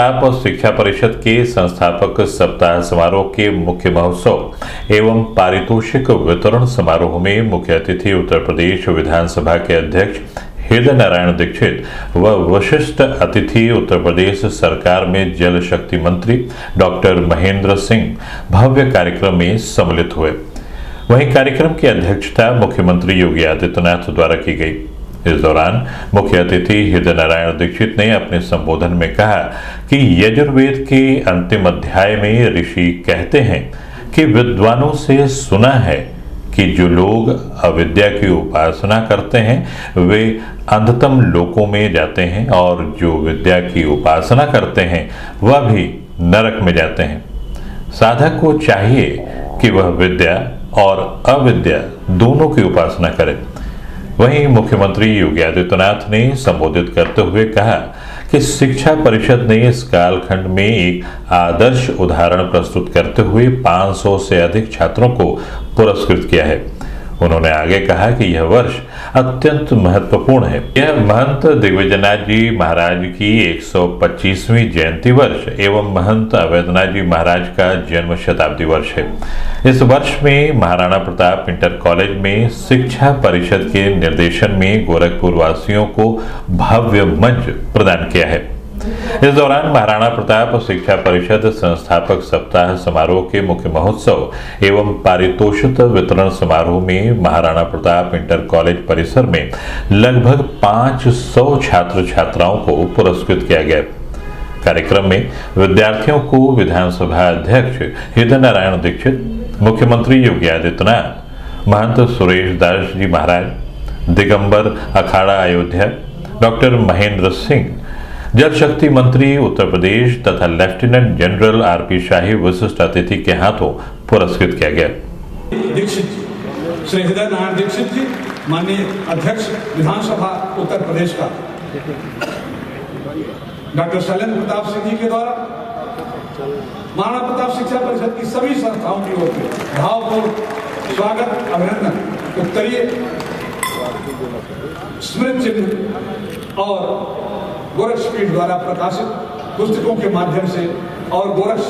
आप शिक्षा परिषद के संस्थापक सप्ताह समारोह के मुख्य महोत्सव एवं पारितोषिक वितरण समारोह में मुख्य अतिथि उत्तर प्रदेश विधानसभा के अध्यक्ष हृदय नारायण दीक्षित व वरिष्ठ अतिथि उत्तर प्रदेश सरकार में जल शक्ति मंत्री डॉक्टर महेंद्र सिंह भव्य कार्यक्रम में सम्मिलित हुए। वहीं कार्यक्रम की अध्यक्षता मुख्यमंत्री योगी आदित्यनाथ द्वारा की गई। इस दौरान मुख्य अतिथि हृदय नारायण दीक्षित ने अपने संबोधन में कहा कि यजुर्वेद के अंतिम अध्याय में ऋषि कहते हैं कि विद्वानों से सुना है कि जो लोग अविद्या की उपासना करते हैं वे अंधतम लोकों में जाते हैं और जो विद्या की उपासना करते हैं वह भी नरक में जाते हैं। साधक को चाहिए कि वह विद्या और अविद्या दोनों की उपासना करे। वहीं मुख्यमंत्री योगी आदित्यनाथ ने संबोधित करते हुए कहा कि शिक्षा परिषद ने इस कालखंड में एक आदर्श उदाहरण प्रस्तुत करते हुए 500 से अधिक छात्रों को पुरस्कृत किया है। उन्होंने आगे कहा कि यह वर्ष अत्यंत महत्वपूर्ण है। यह महंत दिग्विजयनाथ जी महाराज की 125वीं जयंती वर्ष एवं महंत अवैधनाथ जी महाराज का जन्म शताब्दी वर्ष है। इस वर्ष में महाराणा प्रताप इंटर कॉलेज में शिक्षा परिषद के निर्देशन में गोरखपुर वासियों को भव्य मंच प्रदान किया है। इस दौरान महाराणा प्रताप शिक्षा परिषद संस्थापक सप्ताह समारोह के मुख्य महोत्सव एवं पारितोषिक वितरण समारोह में महाराणा प्रताप इंटर कॉलेज परिसर में लगभग 500 छात्र छात्राओं को पुरस्कृत किया गया। कार्यक्रम में विद्यार्थियों को विधानसभा अध्यक्ष हृदय नारायण दीक्षित, मुख्यमंत्री योगी आदित्यनाथ, महंत सुरेश दास जी महाराज, दिगंबर अखाड़ा अयोध्या, डॉक्टर महेंद्र सिंह, जल शक्ति मंत्री उत्तर प्रदेश तथा लेफ्टिनेंट जनरल आरपी शाही विशिष्ट अतिथि के हाथों पुरस्कृत किया गया। दीक्षित श्री हृदय नारायण दीक्षित जी, माननीय अध्यक्ष विधानसभा उत्तर प्रदेश का, डॉक्टर शैलेंद्र प्रताप सिंह जी के द्वारा महाराणा प्रताप शिक्षा परिषद की सभी संस्थाओं की ओर से भावपूर्ण स्वागत अभिनंदन उत्तरीय स्मृति चिन्ह और गोरक्ष पीठ द्वारा प्रकाशित पुस्तकों के माध्यम से और गोरक्ष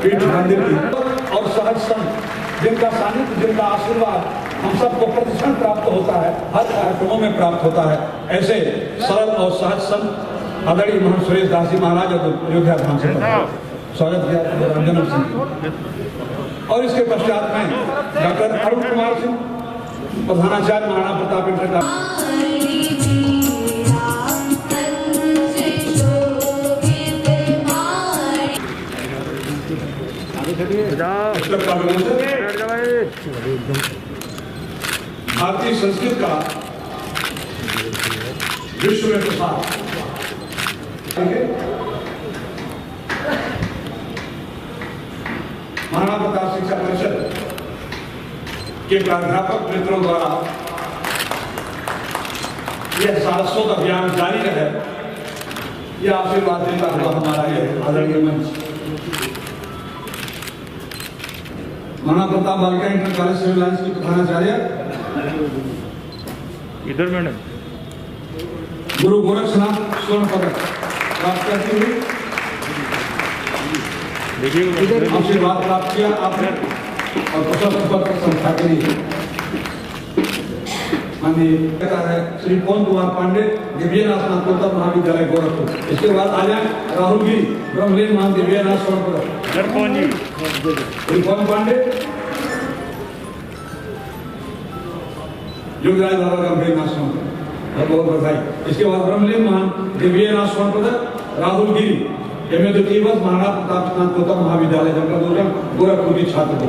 पीठ मंदिर की और सहज संत जिनका सानिध्य, जिनका आशीर्वाद हम सबको प्रतिक्षण प्राप्त होता है, हर कार्यक्रमों में प्राप्त होता है, ऐसे सरल और सहज संत आदरणीय महंत सुरेश दास जी महाराज अयोध्या धाम से स्वागत किया रंजन सिंह। और इसके पश्चात में डॉक्टर अरुण कुमार सिंह, प्रधानाचार्य महाराणा प्रताप इंटर भारतीय संस्कृत का विश्व में प्रसार महाराणा प्रताप शिक्षा परिषद के प्राध्यापक मित्रों द्वारा यह सारस्वत अभियान जारी रहे, यह आशीर्वाद देता हुआ हमारा यह आदरणीय मंच महाराणा प्रताप बालिका इंटर कॉलेज सिविल लाइन्स की प्रधानाचार्य इधर मैडम गुरु गोरक्षनाथ स्वर्ण पदक प्राप्त करती हुई आशीर्वाद प्राप्त किया आपने और प्रशस्ति संस्था के लिए माननीय श्री पवन कुमार पांडे, दिव्यनाथ स्नातकोत्तर महाविद्यालय गोरखपुर। इसके बाद आ जाए राहुल गिरी, ब्रह्मलीन महान दिव्यनाथ स्वर्ण पदक श्री पवन पांडे, योगराज बाबा गंभीर नाथ स्वर्ण पदक, बहुत बधाई। इसके बाद ब्रह्मलीन महान दिव्यनाथ स्वर्ण पदक राहुल गिरी, एमए द्वितीय वर्ष महाराणा प्रताप स्नातकोत्तर महाविद्यालय जंगल गोरखपुर की छात्र को।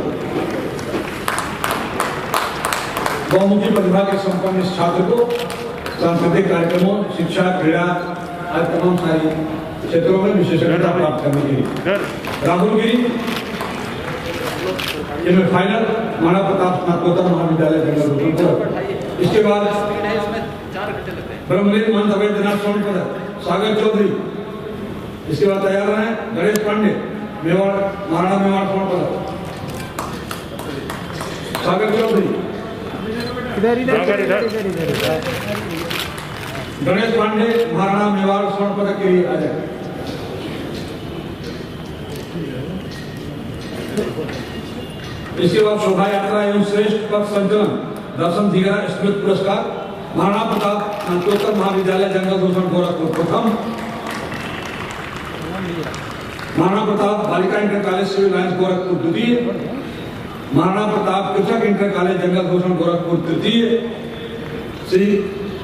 बहुमुखी प्रतिभा के संपन्न इस छात्र को सांस्कृतिक कार्यक्रमों, शिक्षा, क्रीड़ा आदि तमाम सारी क्षेत्रों में विशेषज्ञता प्राप्त करने के लिए राहुल गिरी इनमें फाइनल महाराणा प्रताप स्नातकोत्तर महाविद्यालय जंगल। इसके बाद ब्रह्मलीन महंत अवैधनाथ स्वर्ण पदक सागर चौधरी। इसके बाद तैयार रहे गणेश पांडे, मेवाड़ महाराणा मेवाड़ स्वर्ण पदक सागर चौधरी। गणेश पांडे महाराणा मेवाड़ स्वर्ण पदक के लिए आ जाए। इसके बाद शोभा यात्रा एवं श्रेष्ठ पथ संचलन दर्शन धीरा स्मृति पुरस्कार महाराणा प्रताप स्नातकोत्तर महाविद्यालय जंगल भूषण गोरखपुर प्रथम, महाराणा प्रताप बालिका inter college Civil Lines Gorakhpur द्वितीय, महाराणा प्रताप कृषक इंटर कॉलेज जंगल भूषण गोरखपुर तृतीय,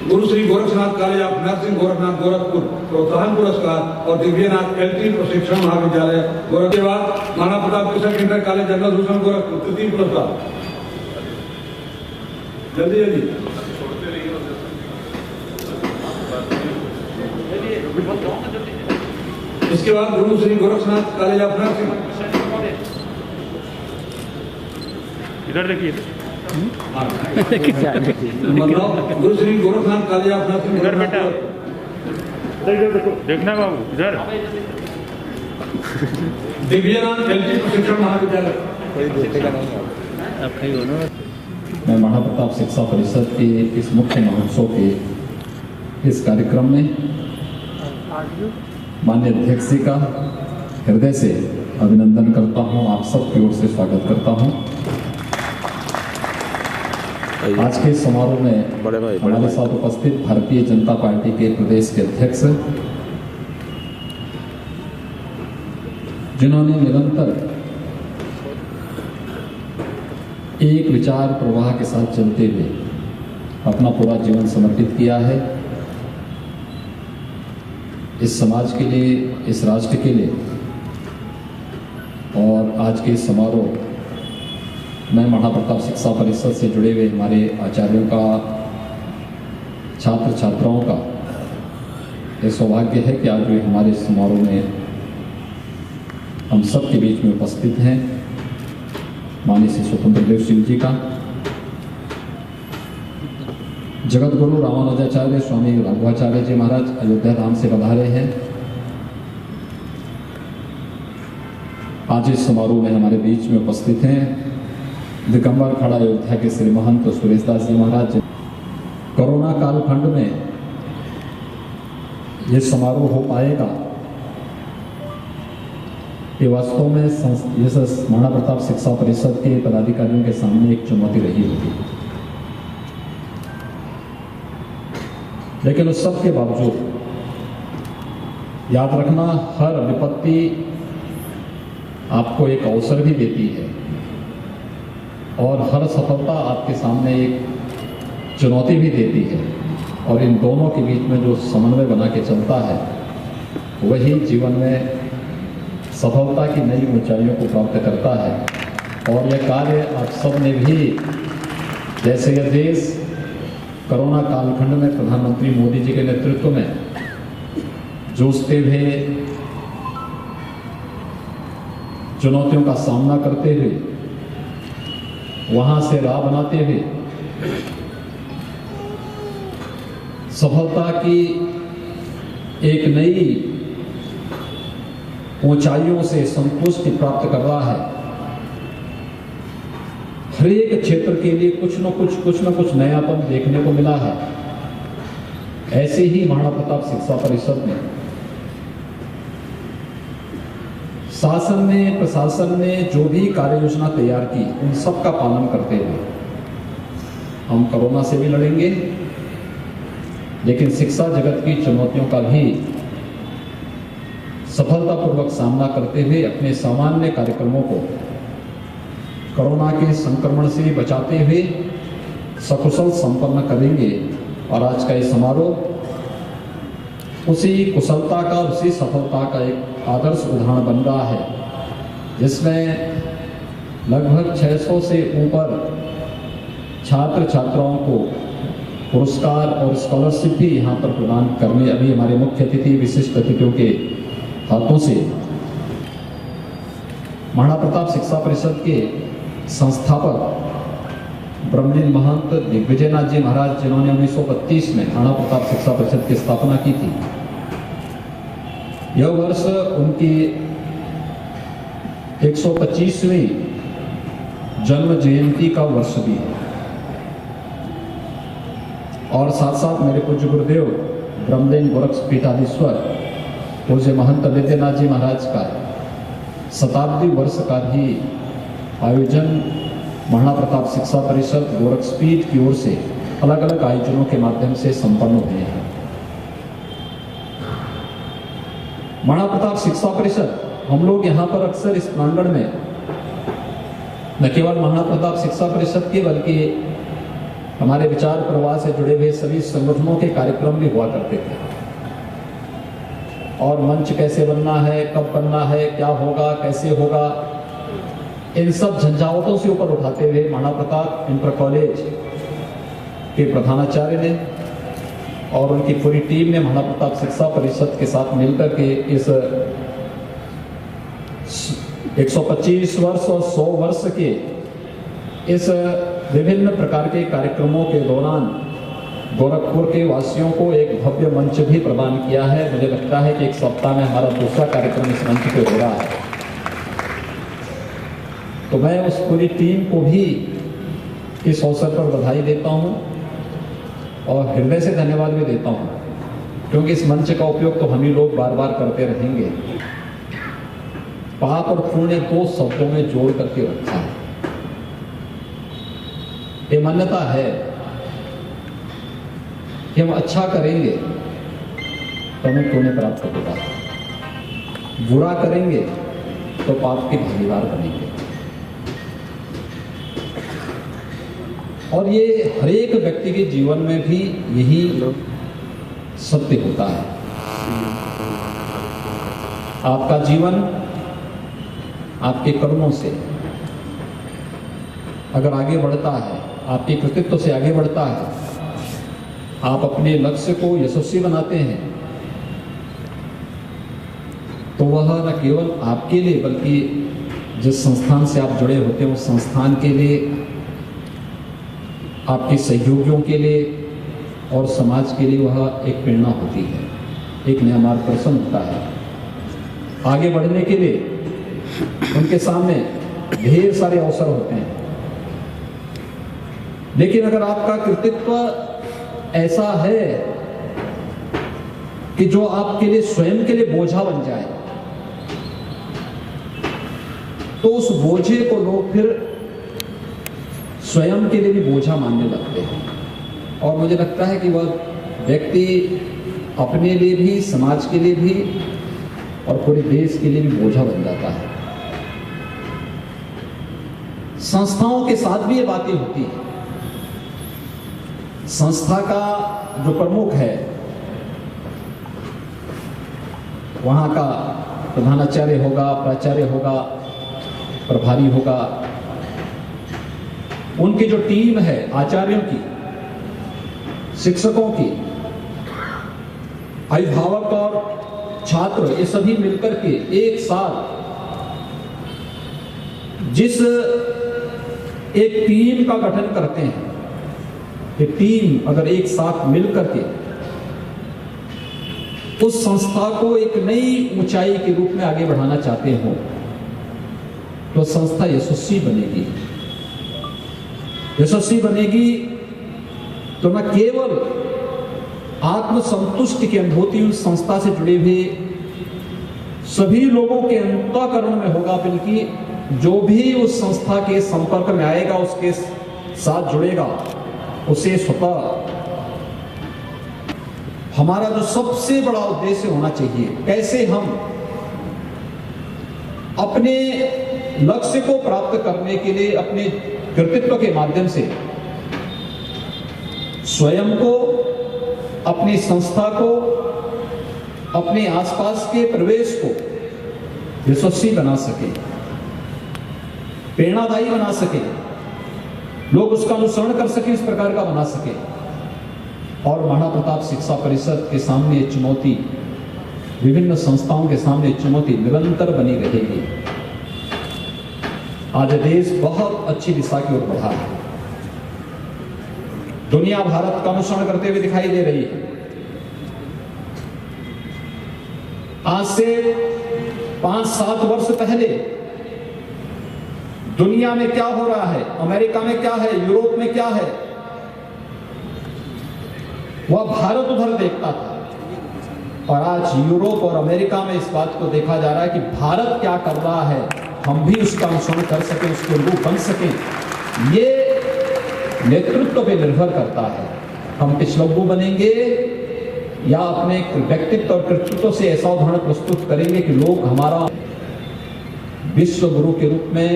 Guru Shri Gorakhnath college of nursing Gorakhnath Gorakhpur प्रोत्साहन पुरस्कार और दिव्यनाथ एलटी प्रशिक्षण महाविद्यालय गोरखपुर के बाद महाराणा प्रताप कृषक इंटर कॉलेज जंगल भूषण गोरखपुर तृतीय पुरस्कार। जल्दी जल्दी इसके बाद गुरु Shri Gorakhnath college of nursing, इधर देखिए गुरु Shri Gorakhnath college of nursing इधर बेटा, इधर देखो, देखना बाबू इधर, दिव्यनाथ एलटी प्रशिक्षण महाविद्यालय। मैं महाराणा प्रताप शिक्षा परिषद के इस मुख्य महोत्सव के इस कार्यक्रम में माननीय अध्यक्ष जी का हृदय से अभिनंदन करता हूं, आप सबकी ओर से स्वागत करता हूं। आज के समारोह में हमारे साथ उपस्थित भारतीय जनता पार्टी के प्रदेश के अध्यक्ष, जिन्होंने निरंतर एक विचार प्रवाह के साथ चलते हुए अपना पूरा जीवन समर्पित किया है, इस समाज के लिए, इस राष्ट्र के लिए। और आज के समारोह मैं महाराणा प्रताप शिक्षा परिषद से जुड़े हुए हमारे आचार्यों का, छात्र छात्राओं का ये सौभाग्य है कि आज वे हमारे समारोह में हम सब के बीच में उपस्थित हैं। माननीय श्री स्वतंत्र देव सिंह जी का, जगत गुरु रामानुजाचार्य स्वामी राघवाचार्य जी महाराज अयोध्या धाम से पधारे हैं। आज इस समारोह में हमारे बीच में उपस्थित हैं दिगंबर खड़ा अयोध्या के श्री महंत सुरेशदास जी महाराज। कोरोना कालखंड में ये समारोह हो पाएगा, ये वास्तव में महाराणा प्रताप शिक्षा परिषद के पदाधिकारियों के सामने एक चुनौती रही होगी, लेकिन उस सब के बावजूद याद रखना, हर विपत्ति आपको एक अवसर भी देती है और हर सफलता आपके सामने एक चुनौती भी देती है, और इन दोनों के बीच में जो समन्वय बना के चलता है वही जीवन में सफलता की नई ऊंचाइयों को प्राप्त करता है। और यह कार्य आप सब ने भी, जैसे यह देश कोरोना कालखंड में प्रधानमंत्री मोदी जी के नेतृत्व में जूझते हुए, चुनौतियों का सामना करते हुए, वहां से राह बनाते हुए सफलता की एक नई ऊंचाइयों से संतुष्टि प्राप्त कर रहा है। हर एक क्षेत्र के लिए कुछ न कुछ नयापन देखने को मिला है। ऐसे ही महाराणा प्रताप शिक्षा परिषद में शासन ने, प्रशासन ने जो भी कार्य योजना तैयार की, उन सब का पालन करते हुए हम कोरोना से भी लड़ेंगे, लेकिन शिक्षा जगत की चुनौतियों का भी सफलतापूर्वक सामना करते हुए अपने सामान्य कार्यक्रमों को कोरोना के संक्रमण से बचाते हुए सकुशल संपन्न करेंगे। और आज का ये समारोह उसी कुशलता का, उसी सफलता का एक आदर्श उदाहरण बन रहा है, जिसमें लगभग 600 से ऊपर छात्र छात्राओं को पुरस्कार और स्कॉलरशिप भी यहाँ पर प्रदान करने अभी हमारे मुख्य अतिथि, विशिष्ट अतिथियों के हाथों से महाराणा प्रताप शिक्षा परिषद के संस्थापक ब्रह्मलीन महंत दिग्विजयनाथ जी महाराज, जिन्होंने 1932 में महाराणा प्रताप शिक्षा परिषद की स्थापना की थी, यह वर्ष उनकी 125वीं जन्म जयंती का वर्ष भी है। और साथ साथ मेरे पूज्य गुरुदेव ब्रह्मलीन गोरख पीठाधीश्वर पूज्य महंत विद्यानाथ जी महाराज का शताब्दी वर्ष का भी आयोजन महाराणा प्रताप शिक्षा परिषद गोरक्षपीठ की ओर से अलग अलग आयोजनों के माध्यम से संपन्न हुए हैं। महाराणा प्रताप शिक्षा परिषद, हम लोग यहाँ पर अक्सर इस प्रांगण में न केवल महाराणा प्रताप शिक्षा परिषद के बल्कि हमारे विचार प्रवाह से जुड़े हुए सभी संगठनों के कार्यक्रम भी हुआ करते थे। और मंच कैसे बनना है, कब बनना है, क्या होगा, कैसे होगा, इन सब झंझावतों से ऊपर उठाते हुए महाराणा प्रताप इंटर कॉलेज के प्रधानाचार्य ने और उनकी पूरी टीम ने महाराणा प्रताप शिक्षा परिषद के साथ मिलकर के इस 125 वर्ष और 100 वर्ष के इस विभिन्न प्रकार के कार्यक्रमों के दौरान गोरखपुर के वासियों को एक भव्य मंच भी प्रदान किया है। मुझे लगता है कि एक सप्ताह में हमारा दूसरा कार्यक्रम इस मंच पे हो रहा है। तो मैं उस पूरी टीम को भी इस अवसर पर बधाई देता हूं और हृदय से धन्यवाद भी देता हूं, क्योंकि इस मंच का उपयोग तो हम ही लोग बार बार करते रहेंगे। पाप और पुण्य को शब्दों में जोड़ करके रखा है। ये मान्यता है कि हम अच्छा करेंगे तो हमें पुण्य प्राप्त होगा, बुरा करेंगे तो पाप के भागीदार बनेंगे। और ये हर एक व्यक्ति के जीवन में भी यही सत्य होता है। आपका जीवन आपके कर्मों से अगर आगे बढ़ता है, आपके कृतित्व से आगे बढ़ता है, आप अपने लक्ष्य को यशस्वी बनाते हैं, तो वह न केवल आपके लिए बल्कि जिस संस्थान से आप जुड़े होते हैं उस संस्थान के लिए, आपके सहयोगियों के लिए और समाज के लिए वह एक प्रेरणा होती है, एक नया मार्गदर्शन होता है। आगे बढ़ने के लिए उनके सामने ढेर सारे अवसर होते हैं, लेकिन अगर आपका कृतित्व ऐसा है कि जो आपके लिए स्वयं के लिए बोझा बन जाए, तो उस बोझे को लोग फिर स्वयं के लिए भी बोझा मानने लगते हैं। और मुझे लगता है कि वह व्यक्ति अपने लिए भी, समाज के लिए भी और पूरे देश के लिए भी बोझा बन जाता है। संस्थाओं के साथ भी ये बातें होती हैं। संस्था का जो प्रमुख है, वहां का प्रधानाचार्य होगा, प्राचार्य होगा, प्रभारी होगा, उनकी जो टीम है आचार्यों की, शिक्षकों की, अभिभावक और छात्र, ये सभी मिलकर के एक साथ जिस एक टीम का गठन करते हैं, ये टीम अगर एक साथ मिलकर के उस संस्था को एक नई ऊंचाई के रूप में आगे बढ़ाना चाहते हो, तो संस्था यशस्वी बनेगी। यशस्वी बनेगी तो न केवल आत्मसंतुष्टि की अनुभूति उस संस्था से जुड़े हुए सभी लोगों के अंतःकरण में होगा, बल्कि जो भी उस संस्था के संपर्क में आएगा, उसके साथ जुड़ेगा, उसे स्वतः हमारा जो सबसे बड़ा उद्देश्य होना चाहिए, कैसे हम अपने लक्ष्य को प्राप्त करने के लिए अपने कृतित्व के माध्यम से स्वयं को, अपनी संस्था को, अपने आसपास के परिवेश को यशस्वी बना सके, प्रेरणादायी बना सके, लोग उसका अनुसरण कर सके, इस प्रकार का बना सके। और महाराणा प्रताप शिक्षा परिषद के सामने ये चुनौती, विभिन्न संस्थाओं के सामने चुनौती निरंतर बनी रहेगी। आज देश बहुत अच्छी दिशा की ओर बढ़ा है। दुनिया भारत का अनुसरण करते हुए दिखाई दे रही है। आज से 5-7 वर्ष पहले दुनिया में क्या हो रहा है, अमेरिका में क्या है, यूरोप में क्या है, वह भारत उधर देखता था। और आज यूरोप और अमेरिका में इस बात को देखा जा रहा है कि भारत क्या कर रहा है, हम भी उसका अनुसरण कर सकें, उसके अनुरूप बन सकें। ये नेतृत्व पे निर्भर करता है। हम पिछलग्गू बनेंगे या अपने व्यक्तित्व और कृतित्व से ऐसा उदाहरण प्रस्तुत करेंगे कि लोग हमारा विश्व गुरु के रूप में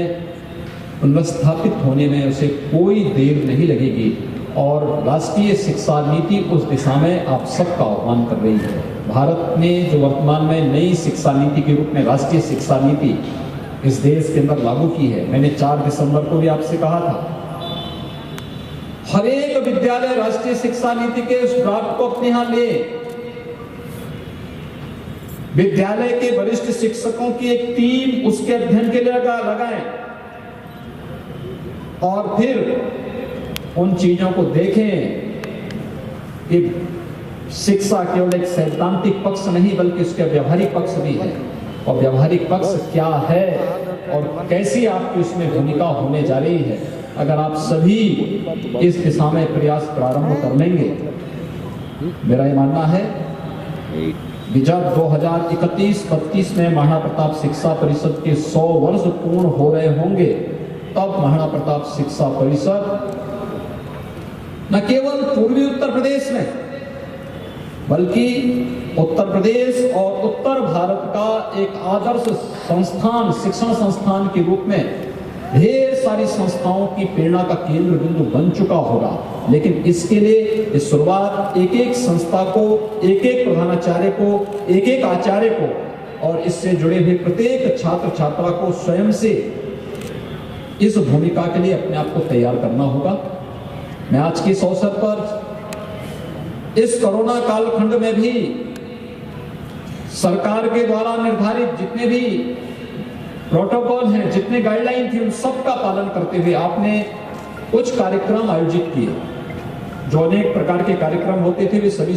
पुनर्स्थापित होने में उसे कोई देर नहीं लगेगी। और राष्ट्रीय शिक्षा नीति उस दिशा में आप सबका आह्वान कर रही है। भारत ने जो वर्तमान में नई शिक्षा नीति के रूप में राष्ट्रीय शिक्षा नीति इस देश के अंदर लागू की है, मैंने 4 दिसंबर को भी आपसे कहा था, हर एक विद्यालय राष्ट्रीय शिक्षा नीति के उस ड्राफ्ट को अपने यहां ले, विद्यालय के वरिष्ठ शिक्षकों की एक टीम उसके अध्ययन के लिए लगाएं और फिर उन चीजों को देखें कि शिक्षा केवल एक सैद्धांतिक पक्ष नहीं बल्कि उसका व्यावहारिक पक्ष भी है। और व्यावहारिक पक्ष क्या है और कैसी आपकी उसमें भूमिका होने जा रही है। अगर आप सभी इस दिशा में प्रयास प्रारंभ कर लेंगे, मेरा ये मानना है कि जब 2031-32 में महाराणा प्रताप शिक्षा परिषद के 100 वर्ष पूर्ण हो रहे होंगे, तब महाराणा प्रताप शिक्षा परिषद न केवल पूर्वी उत्तर प्रदेश में बल्कि उत्तर प्रदेश और उत्तर भारत का एक आदर्श संस्थान, शिक्षण संस्थान के रूप में ढेर सारी संस्थाओं की प्रेरणा का केंद्र बिंदु बन चुका होगा। लेकिन इसके लिए इस शुरुआत एक एक संस्था को, एक एक प्रधानाचार्य को, एक एक आचार्य को और इससे जुड़े हुए प्रत्येक छात्र छात्रा को स्वयं से इस भूमिका के लिए अपने आप को तैयार करना होगा। मैं आज के इस अवसर पर इस कोरोना कालखंड में भी सरकार के द्वारा निर्धारित जितने भी प्रोटोकॉल हैं, जितने गाइडलाइन थी, उन सब का पालन करते हुए आपने कुछ कार्यक्रम आयोजित किए। जो अनेक प्रकार के कार्यक्रम होते थे वे सभी